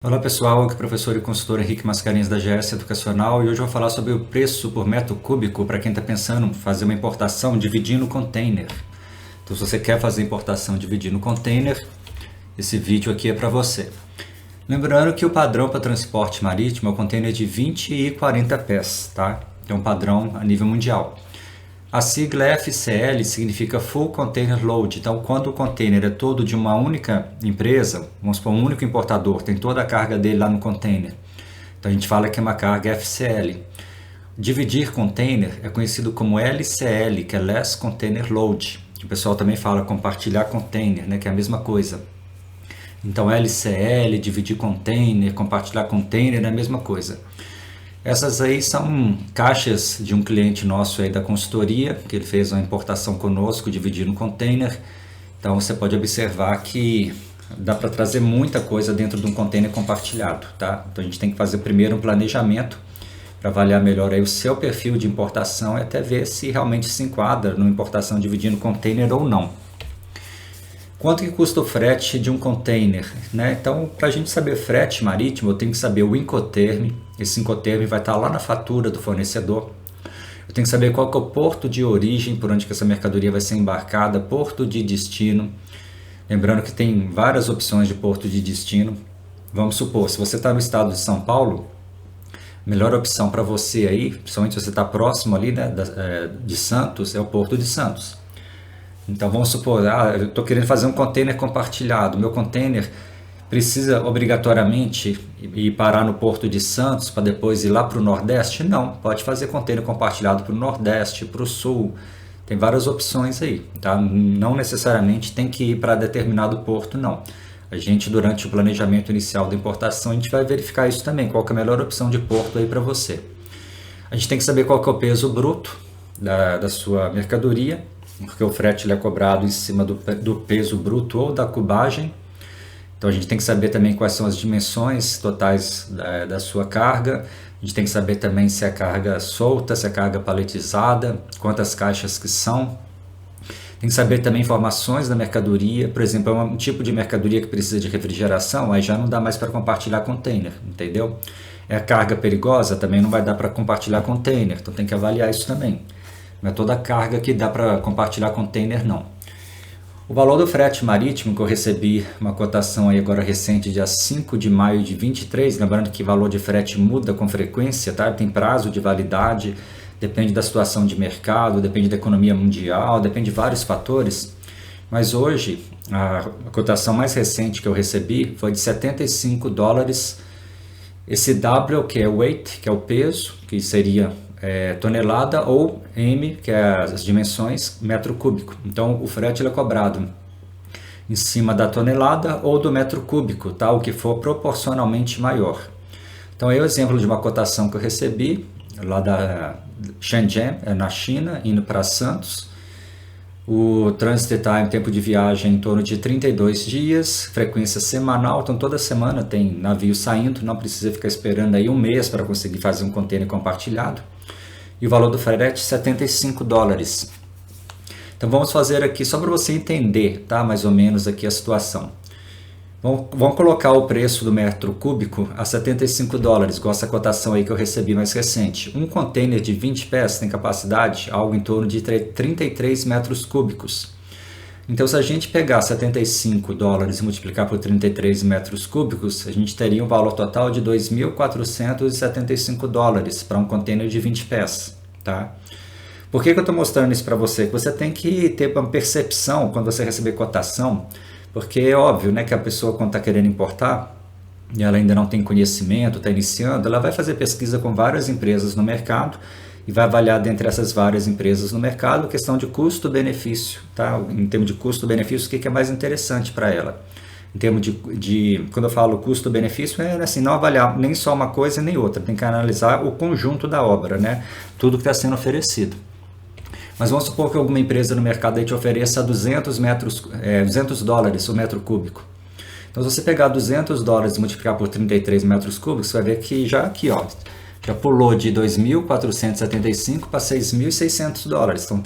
Olá pessoal, aqui é o professor e consultor Henrique Mascarenhas da GS Educacional e hoje eu vou falar sobre o preço por metro cúbico para quem está pensando em fazer uma importação dividindo container. Então se você quer fazer importação dividindo container, esse vídeo aqui é para você. Lembrando que o padrão para transporte marítimo é o container de 20 e 40 pés, tá? É um padrão a nível mundial. A sigla FCL significa Full Container Load. Então, quando o container é todo de uma única empresa, vamos supor, um único importador, tem toda a carga dele lá no container. Então, a gente fala que é uma carga FCL. Dividir container é conhecido como LCL, que é Less Container Load. O pessoal também fala compartilhar container, né, que é a mesma coisa. Então, LCL, dividir container, compartilhar container é a mesma coisa. Essas aí são caixas de um cliente nosso aí da consultoria, que ele fez uma importação conosco, dividindo um container. Então você pode observar que dá para trazer muita coisa dentro de um container compartilhado, tá? Então a gente tem que fazer primeiro um planejamento para avaliar melhor aí o seu perfil de importação e até ver se realmente se enquadra numa importação dividindo container ou não. Quanto que custa o frete de um container, né? Então, para a gente saber frete marítimo, eu tenho que saber o Incoterm. Esse Incoterm vai estar lá na fatura do fornecedor. Eu tenho que saber qual que é o porto de origem, por onde que essa mercadoria vai ser embarcada, porto de destino. Lembrando que tem várias opções de porto de destino. Vamos supor, se você está no estado de São Paulo, a melhor opção para você aí, principalmente se você está próximo ali, né, de Santos, é o porto de Santos. Então vamos supor, eu estou querendo fazer um container compartilhado. Meu container precisa obrigatoriamente ir parar no Porto de Santos para depois ir lá para o Nordeste? Não, pode fazer container compartilhado para o Nordeste, para o Sul. Tem várias opções aí, tá? Não necessariamente tem que ir para determinado porto, não. A gente, durante o planejamento inicial da importação, a gente vai verificar isso também, qual que é a melhor opção de porto aí para você. A gente tem que saber qual que é o peso bruto da sua mercadoria, porque o frete ele é cobrado em cima do peso bruto ou da cubagem. Então a gente tem que saber também quais são as dimensões totais da sua carga. A gente tem que saber também se é carga solta, se é carga paletizada, quantas caixas que são. Tem que saber também informações da mercadoria. Por exemplo, é um tipo de mercadoria que precisa de refrigeração, aí já não dá mais para compartilhar container, entendeu? É carga perigosa, também não vai dar para compartilhar container, então tem que avaliar isso também. Não é toda a carga que dá para compartilhar container, não. O valor do frete marítimo, que eu recebi uma cotação aí agora recente, dia 5 de maio de 23, lembrando que o valor de frete muda com frequência, tá? Tem prazo de validade, depende da situação de mercado, depende da economia mundial, depende de vários fatores. Mas hoje, a cotação mais recente que eu recebi foi de $75. Esse W, que é weight, que é o peso, que seria tonelada, ou M, que é as dimensões, metro cúbico. Então o frete ele é cobrado em cima da tonelada ou do metro cúbico, tá? O que for proporcionalmente maior. Então é o exemplo de uma cotação que eu recebi lá da Shenzhen, na China, indo para Santos. O transit time, tempo de viagem, em torno de 32 dias, frequência semanal, então toda semana tem navio saindo, não precisa ficar esperando aí um mês para conseguir fazer um container compartilhado. E o valor do frete, $75. Então vamos fazer aqui, só para você entender, tá? Mais ou menos aqui a situação. Vamos colocar o preço do metro cúbico a $75, igual essa cotação aí que eu recebi mais recente. Um container de 20 pés tem capacidade, algo em torno de 33 metros cúbicos. Então se a gente pegar $75 e multiplicar por 33 metros cúbicos, a gente teria um valor total de $2.475 para um container de 20 pés, tá? Por que eu estou mostrando isso para você? Que você tem que ter uma percepção quando você receber cotação, porque é óbvio, né, que a pessoa quando está querendo importar, e ela ainda não tem conhecimento, está iniciando, ela vai fazer pesquisa com várias empresas no mercado e vai avaliar dentre essas várias empresas no mercado a questão de custo-benefício, tá? Em termos de custo-benefício, o que é mais interessante para ela? Em termos quando eu falo custo-benefício, é assim, não avaliar nem só uma coisa nem outra, tem que analisar o conjunto da obra, né? Tudo que está sendo oferecido. Mas vamos supor que alguma empresa no mercado aí te ofereça $200 o metro cúbico. Então, se você pegar $200 e multiplicar por 33 metros cúbicos, você vai ver que já aqui, ó, já pulou de 2.475 para $6.600. Então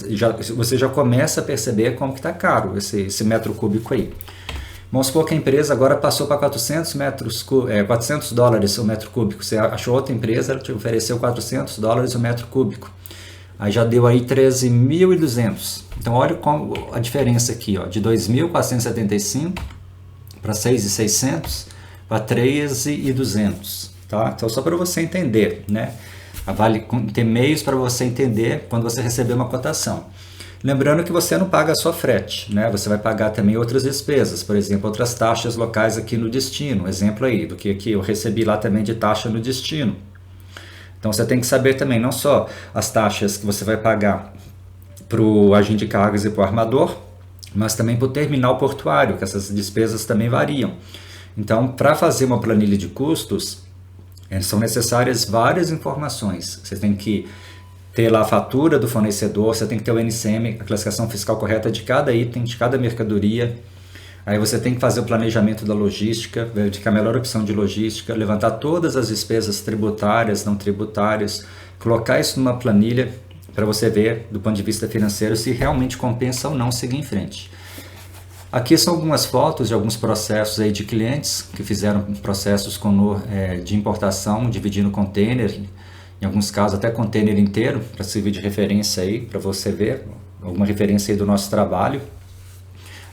você já começa a perceber como que está caro esse metro cúbico aí. Vamos supor que a empresa agora passou para 400 dólares o metro cúbico. Você achou outra empresa, ela te ofereceu 400 dólares o metro cúbico. Aí já deu aí 13.200. Então olha a diferença aqui, ó, de 2.475 para 6.600 para 13.200, tá? Então só para você entender, né? Vale ter meios para você entender quando você receber uma cotação. Lembrando que você não paga só frete, né? Você vai pagar também outras despesas, por exemplo, outras taxas locais aqui no destino. Exemplo aí do que aqui eu recebi lá também de taxa no destino. Então você tem que saber também não só as taxas que você vai pagar para o agente de cargas e para o armador, mas também para o terminal portuário, que essas despesas também variam. Então, para fazer uma planilha de custos, são necessárias várias informações. Você tem que ter lá a fatura do fornecedor, você tem que ter o NCM, a classificação fiscal correta de cada item, de cada mercadoria. Aí você tem que fazer o planejamento da logística, verificar a melhor opção de logística, levantar todas as despesas tributárias, não tributárias, colocar isso numa planilha para você ver, do ponto de vista financeiro, se realmente compensa ou não seguir em frente. Aqui são algumas fotos de alguns processos aí de clientes que fizeram processos de importação, dividindo container, em alguns casos até container inteiro, para servir de referência aí, para você ver, alguma referência aí do nosso trabalho.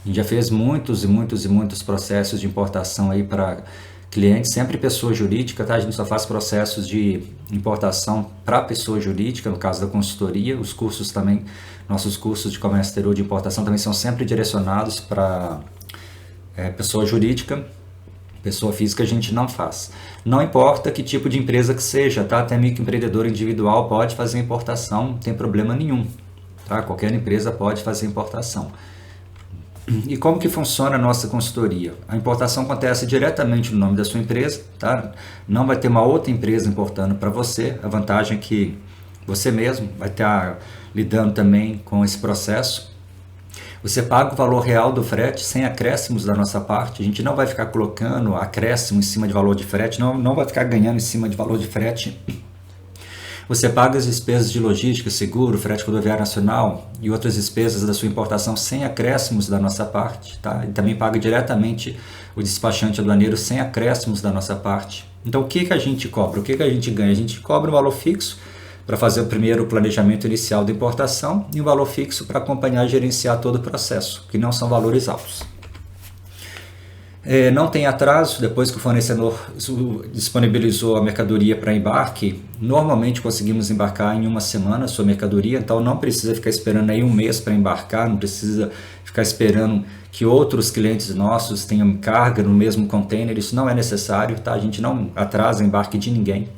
A gente já fez muitos processos de importação aí para clientes, sempre pessoa jurídica, tá? A gente só faz processos de importação para pessoa jurídica, no caso da consultoria. Os cursos também, nossos cursos de comércio exterior de importação também são sempre direcionados para pessoa jurídica. Pessoa física a gente não faz. Não importa que tipo de empresa que seja, tá? Até microempreendedor individual pode fazer importação, não tem problema nenhum, tá? Qualquer empresa pode fazer importação. E como que funciona a nossa consultoria? A importação acontece diretamente no nome da sua empresa, tá? Não vai ter uma outra empresa importando para você. A vantagem é que você mesmo vai estar lidando também com esse processo. Você paga o valor real do frete sem acréscimos da nossa parte. A gente não vai ficar colocando acréscimo em cima de valor de frete, não vai ficar ganhando em cima de valor de frete. Você paga as despesas de logística, seguro, frete rodoviário nacional e outras despesas da sua importação sem acréscimos da nossa parte, tá? E também paga diretamente o despachante aduaneiro sem acréscimos da nossa parte. Então o que a gente cobra? O que a gente ganha? A gente cobra um valor fixo para fazer o primeiro planejamento inicial da importação e um valor fixo para acompanhar e gerenciar todo o processo, que não são valores altos. Não tem atraso, depois que o fornecedor disponibilizou a mercadoria para embarque, normalmente conseguimos embarcar em uma semana a sua mercadoria, então não precisa ficar esperando aí um mês para embarcar, não precisa ficar esperando que outros clientes nossos tenham carga no mesmo container, isso não é necessário, tá? A gente não atrasa o embarque de ninguém.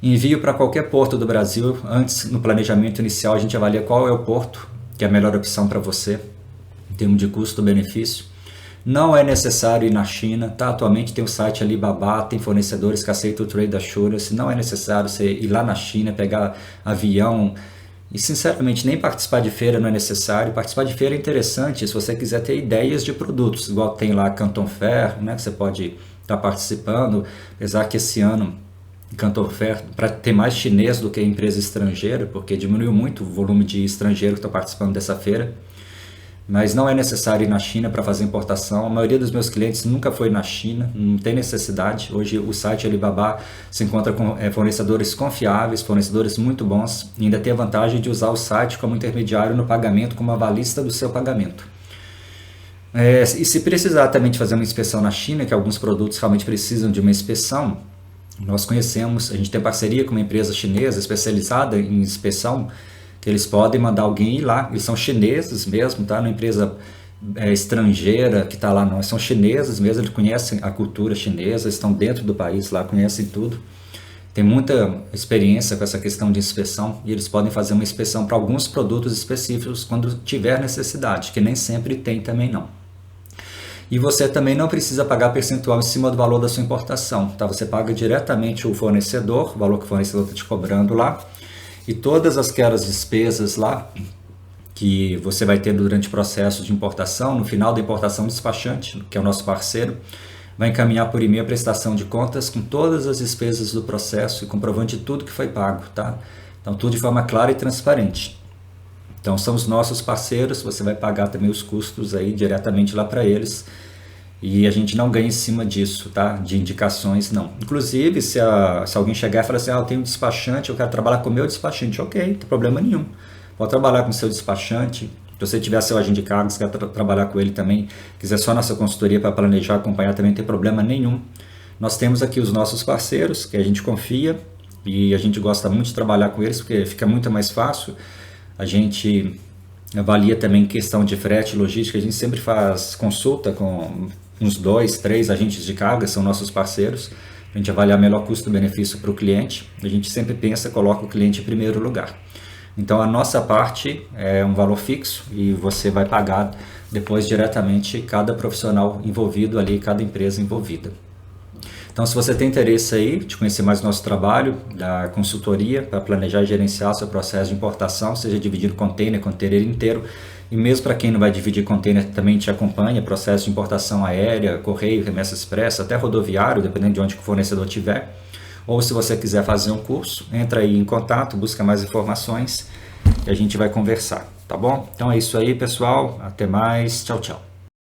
Envio para qualquer porto do Brasil. Antes, no planejamento inicial, a gente avalia qual é o porto que é a melhor opção para você, em termos de custo-benefício. Não é necessário ir na China, tá? Atualmente tem o site Alibaba, tem fornecedores que aceitam o Trade Assurance, não é necessário você ir lá na China, pegar avião, e sinceramente nem participar de feira não é necessário. Participar de feira é interessante se você quiser ter ideias de produtos, igual tem lá a Canton Fair, né, que você pode estar participando, apesar que esse ano Canton Fair, para ter mais chinês do que empresa estrangeira, porque diminuiu muito o volume de estrangeiros que estão participando dessa feira. Mas não é necessário ir na China para fazer importação. A maioria dos meus clientes nunca foi na China, não tem necessidade. Hoje o site Alibaba se encontra com fornecedores confiáveis, fornecedores muito bons, e ainda tem a vantagem de usar o site como intermediário no pagamento, como avalista do seu pagamento. E se precisar também de fazer uma inspeção na China, que alguns produtos realmente precisam de uma inspeção, nós conhecemos, a gente tem parceria com uma empresa chinesa especializada em inspeção, que eles podem mandar alguém ir lá, eles são chineses mesmo, tá? Não é empresa estrangeira que está lá, não, são chineses mesmo, eles conhecem a cultura chinesa, estão dentro do país lá, conhecem tudo, tem muita experiência com essa questão de inspeção, e eles podem fazer uma inspeção para alguns produtos específicos quando tiver necessidade, que nem sempre tem também não. E você também não precisa pagar percentual em cima do valor da sua importação, tá? Você paga diretamente o fornecedor, o valor que o fornecedor está te cobrando lá, e todas aquelas despesas lá que você vai ter durante o processo de importação, no final da importação, o despachante, que é o nosso parceiro, vai encaminhar por e-mail a prestação de contas com todas as despesas do processo e comprovante de tudo que foi pago, tá? Então tudo de forma clara e transparente. Então são os nossos parceiros, você vai pagar também os custos aí diretamente lá para eles. E a gente não ganha em cima disso, tá? De indicações, não. Inclusive, se alguém chegar e falar assim, eu tenho um despachante, eu quero trabalhar com o meu despachante, ok, não tem problema nenhum. Pode trabalhar com o seu despachante. Se você tiver seu agente de cargos, quer trabalhar com ele também, quiser só nossa consultoria para planejar, acompanhar, também não tem problema nenhum. Nós temos aqui os nossos parceiros, que a gente confia, e a gente gosta muito de trabalhar com eles, porque fica muito mais fácil. A gente avalia também questão de frete, logística, a gente sempre faz consulta com uns 2, 3 agentes de carga, são nossos parceiros, a gente avaliar melhor custo-benefício para o cliente, a gente sempre pensa, coloca o cliente em primeiro lugar. Então a nossa parte é um valor fixo e você vai pagar depois diretamente cada profissional envolvido ali, cada empresa envolvida. Então, se você tem interesse aí de conhecer mais o nosso trabalho, da consultoria para planejar e gerenciar seu processo de importação, seja dividindo container inteiro, e mesmo para quem não vai dividir container, também te acompanha, processo de importação aérea, correio, remessa expressa, até rodoviário, dependendo de onde o fornecedor estiver. Ou se você quiser fazer um curso, entra aí em contato, busca mais informações e a gente vai conversar, tá bom? Então é isso aí, pessoal. Até mais. Tchau, tchau.